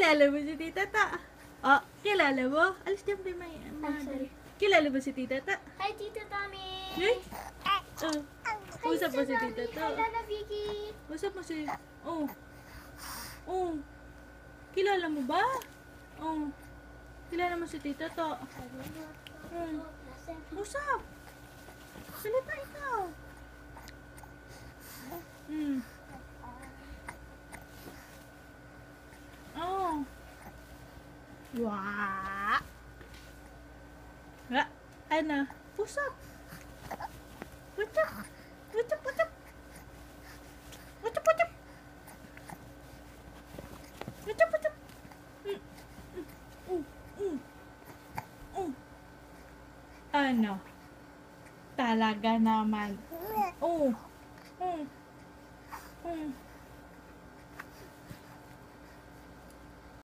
Kilala mo si Tita Ta? Oh, kilala mo? Alis dyan ba may... sorry. Kilala mo si Tita Ta? Hi, Tita Tommy! Eh? Oh. Usap mo si Tita Ta? Hi, Lala Vicky! Usap mo si... Oh. Oh. Kilala mo ba? Oh. Kilala mo si Tita Ta? Usap. Salita ikaw. Oh. Wah. Nga. Ano? Usap. Usap. Usap, usap. Usap, usap. Usap, usap. Ano? Talaga naman. Oh.